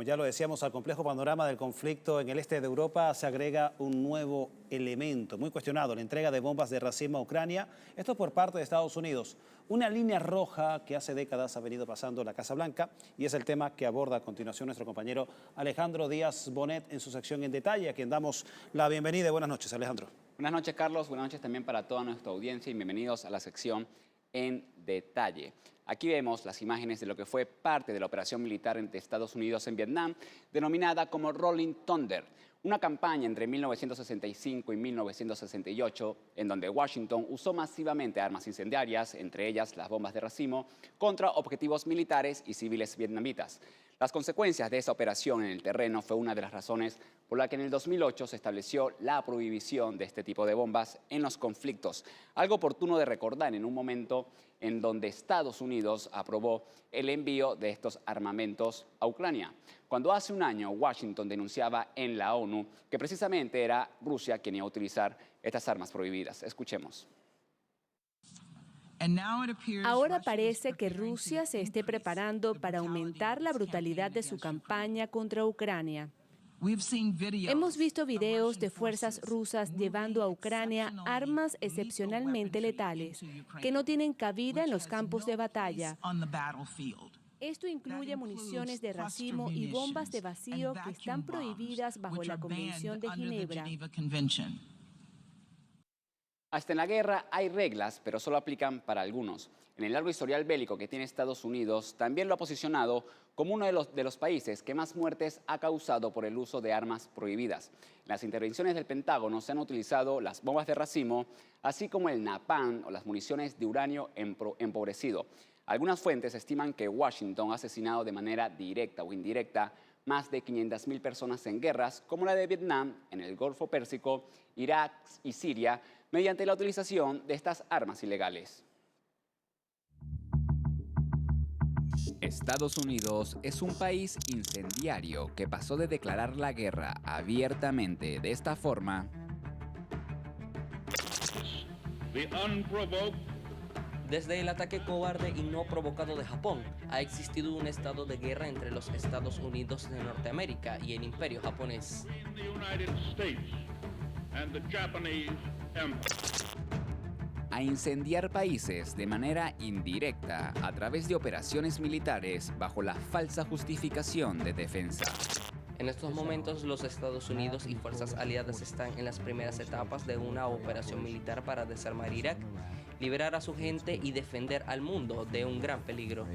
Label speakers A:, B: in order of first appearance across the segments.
A: como ya lo decíamos, al complejo panorama del conflicto en el este de Europa se agrega un nuevo elemento muy cuestionado, la entrega de bombas de racimo a Ucrania, esto por parte de Estados Unidos. Una línea roja que hace décadas ha venido pasando la Casa Blanca y es el tema que aborda a continuación nuestro compañero Alejandro Díaz Bonet en su sección En Detalle, a quien damos la bienvenida. Buenas noches, Alejandro.
B: Buenas noches, Carlos. Buenas noches también para toda nuestra audiencia y bienvenidos a la sección En Detalle. Aquí vemos las imágenes de lo que fue parte de la operación militar entre Estados Unidos en Vietnam, denominada como Rolling Thunder, una campaña entre 1965 y 1968 en donde Washington usó masivamente armas incendiarias, entre ellas las bombas de racimo, contra objetivos militares y civiles vietnamitas. Las consecuencias de esa operación en el terreno fue una de las razones por la que en el 2008 se estableció la prohibición de este tipo de bombas en los conflictos. Algo oportuno de recordar en un momento en donde Estados Unidos aprobó el envío de estos armamentos a Ucrania. Cuando hace un año Washington denunciaba en la ONU que precisamente era Rusia quien iba a utilizar estas armas prohibidas. Escuchemos.
C: Ahora parece que Rusia se esté preparando para aumentar la brutalidad de su campaña contra Ucrania. Hemos visto videos de fuerzas rusas llevando a Ucrania armas excepcionalmente letales que no tienen cabida en los campos de batalla. Esto incluye municiones de racimo y bombas de vacío que están prohibidas bajo la Convención de Ginebra.
B: Hasta en la guerra hay reglas, pero solo aplican para algunos. En el largo historial bélico que tiene Estados Unidos, también lo ha posicionado como uno de los países que más muertes ha causado por el uso de armas prohibidas. En las intervenciones del Pentágono se han utilizado las bombas de racimo, así como el napalm o las municiones de uranio empobrecido. Algunas fuentes estiman que Washington ha asesinado de manera directa o indirecta más de 500.000 personas en guerras como la de Vietnam, en el Golfo Pérsico, Irak y Siria, mediante la utilización de estas armas ilegales. Estados Unidos es un país incendiario que pasó de declarar la guerra abiertamente de esta forma
D: Desde el ataque cobarde y no provocado de Japón, ha existido un estado de guerra entre los Estados Unidos de Norteamérica y el Imperio japonés.
B: A incendiar países de manera indirecta a través de operaciones militares bajo la falsa justificación de defensa.
D: En estos momentos, los Estados Unidos y fuerzas aliadas están en las primeras etapas de una operación militar para desarmar Irak, liberar a su gente y defender al mundo de un gran peligro.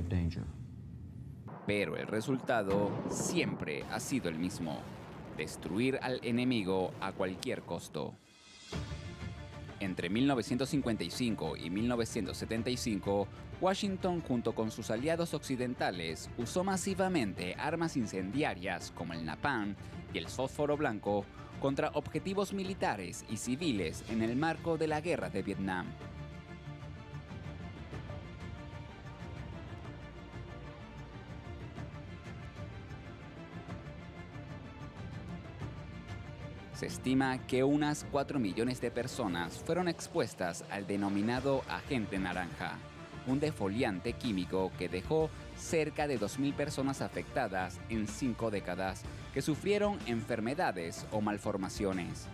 B: Pero el resultado siempre ha sido el mismo: destruir al enemigo a cualquier costo. Entre 1955 y 1975, Washington, junto con sus aliados occidentales, usó masivamente armas incendiarias como el napalm y el fósforo blanco contra objetivos militares y civiles en el marco de la guerra de Vietnam. Se estima que unas 4 millones de personas fueron expuestas al denominado agente naranja, un defoliante químico que dejó cerca de 2.000 personas afectadas en 5 décadas que sufrieron enfermedades o malformaciones.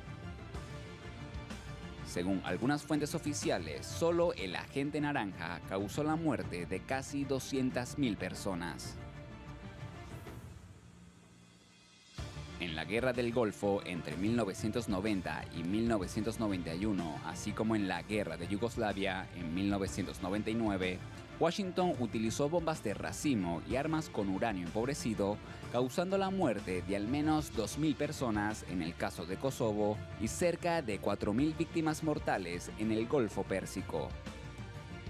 B: Según algunas fuentes oficiales, solo el agente naranja causó la muerte de casi 200.000 personas. En la Guerra del Golfo entre 1990 y 1991, así como en la Guerra de Yugoslavia en 1999, Washington utilizó bombas de racimo y armas con uranio empobrecido, causando la muerte de al menos 2.000 personas en el caso de Kosovo y cerca de 4.000 víctimas mortales en el Golfo Pérsico.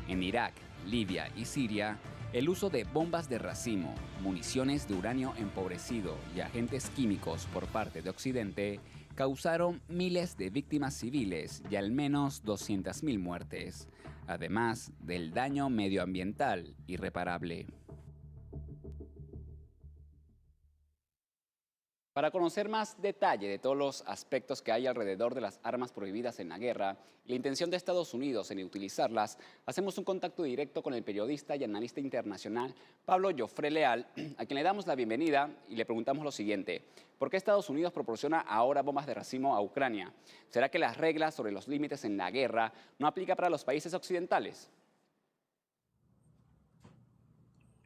B: En Irak, Libia y Siria, el uso de bombas de racimo, municiones de uranio empobrecido y agentes químicos por parte de Occidente causaron miles de víctimas civiles y al menos 200.000 muertes, además del daño medioambiental irreparable. Para conocer más detalle de todos los aspectos que hay alrededor de las armas prohibidas en la guerra y la intención de Estados Unidos en utilizarlas, hacemos un contacto directo con el periodista y analista internacional Pablo Joffre Leal, a quien le damos la bienvenida y le preguntamos lo siguiente. ¿Por qué Estados Unidos proporciona ahora bombas de racimo a Ucrania? ¿Será que las reglas sobre los límites en la guerra no aplican para los países occidentales?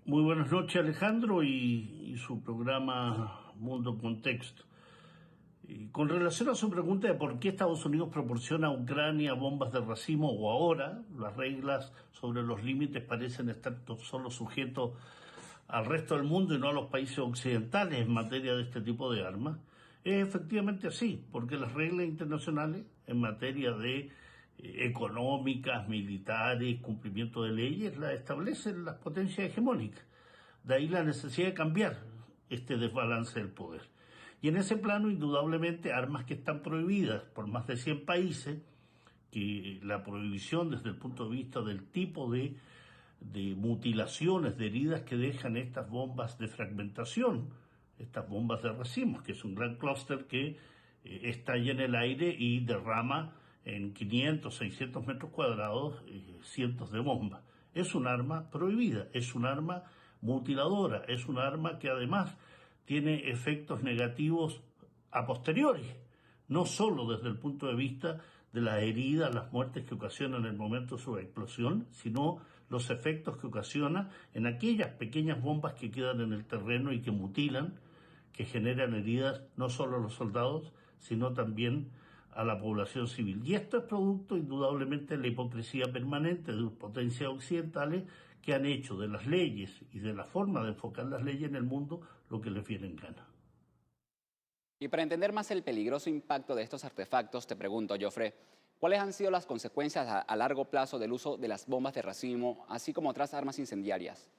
E: Muy buenas noches, Alejandro, y su programa Mundo Contexto. Y con relación a su pregunta de por qué Estados Unidos proporciona a Ucrania bombas de racimo o ahora, las reglas sobre los límites parecen estar solo sujetos al resto del mundo y no a los países occidentales en materia de este tipo de armas, es efectivamente así, porque las reglas internacionales en materia de económicas, militares, cumplimiento de leyes, las establecen las potencias hegemónicas. De ahí la necesidad de cambiar este desbalance del poder. Y en ese plano, indudablemente, armas que están prohibidas por más de 100 países, que la prohibición desde el punto de vista del tipo de mutilaciones, de heridas que dejan estas bombas de fragmentación, estas bombas de racimos, que es un gran clúster que estalla en el aire y derrama en 500, 600 metros cuadrados cientos de bombas. Es un arma prohibida, es un arma mutiladora, es un arma que además tiene efectos negativos a posteriori, no solo desde el punto de vista de las heridas, las muertes que ocasiona en el momento de su explosión, sino los efectos que ocasiona en aquellas pequeñas bombas que quedan en el terreno y que mutilan, que generan heridas no solo a los soldados, sino también a la población civil. Y esto es producto, indudablemente, de la hipocresía permanente de potencias occidentales que han hecho de las leyes y de la forma de enfocar las leyes en el mundo lo que les viene en gana.
B: Y para entender más el peligroso impacto de estos artefactos, te pregunto, Joffre, ¿cuáles han sido las consecuencias a largo plazo del uso de las bombas de racimo, así como otras armas incendiarias?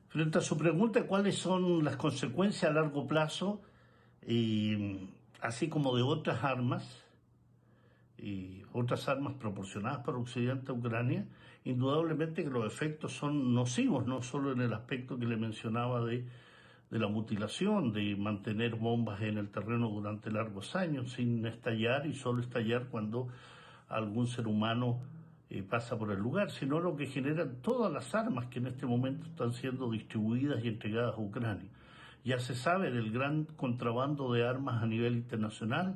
E: Frente a su pregunta, ¿cuáles son las consecuencias a largo plazo, así como de otras armas proporcionadas por Occidente a Ucrania? Indudablemente que los efectos son nocivos, no solo en el aspecto que le mencionaba de la mutilación, de mantener bombas en el terreno durante largos años sin estallar y solo estallar cuando algún ser humano pasa por el lugar, sino lo que generan todas las armas que en este momento están siendo distribuidas y entregadas a Ucrania. Ya se sabe del gran contrabando de armas a nivel internacional,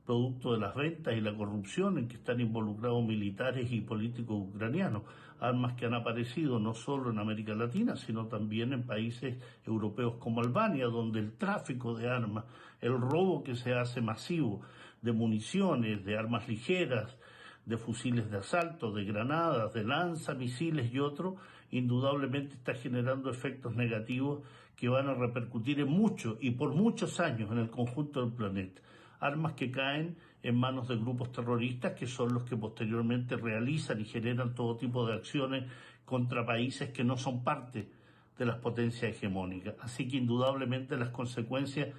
E: producto de las ventas y la corrupción en que están involucrados militares y políticos ucranianos. Armas que han aparecido no solo en América Latina, sino también en países europeos como Albania, donde el tráfico de armas, el robo que se hace masivo de municiones, de armas ligeras, de fusiles de asalto, de granadas, de lanzamisiles y otros, indudablemente está generando efectos negativos que van a repercutir en mucho y por muchos años en el conjunto del planeta. Armas que caen en manos de grupos terroristas que son los que posteriormente realizan y generan todo tipo de acciones contra países que no son parte de las potencias hegemónicas. Así que indudablemente las consecuencias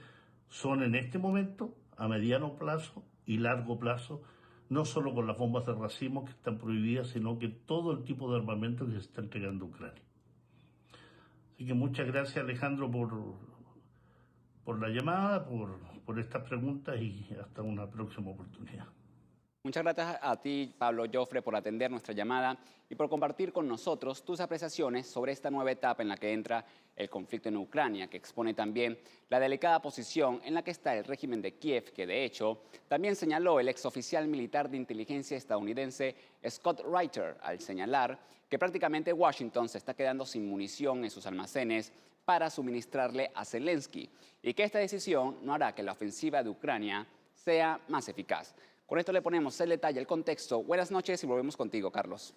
E: son en este momento, a mediano plazo y largo plazo, no solo con las bombas de racimo que están prohibidas, sino que todo el tipo de armamento que se está entregando a Ucrania. Así que muchas gracias, Alejandro, por la llamada, por estas preguntas y hasta una próxima oportunidad.
B: Muchas gracias a ti, Pablo Joffre, por atender nuestra llamada y por compartir con nosotros tus apreciaciones sobre esta nueva etapa en la que entra el conflicto en Ucrania, que expone también la delicada posición en la que está el régimen de Kiev, que de hecho también señaló el exoficial militar de inteligencia estadounidense Scott Reiter, al señalar que prácticamente Washington se está quedando sin munición en sus almacenes para suministrarle a Zelensky y que esta decisión no hará que la ofensiva de Ucrania sea más eficaz. Con esto le ponemos el detalle, el contexto. Buenas noches y volvemos contigo, Carlos.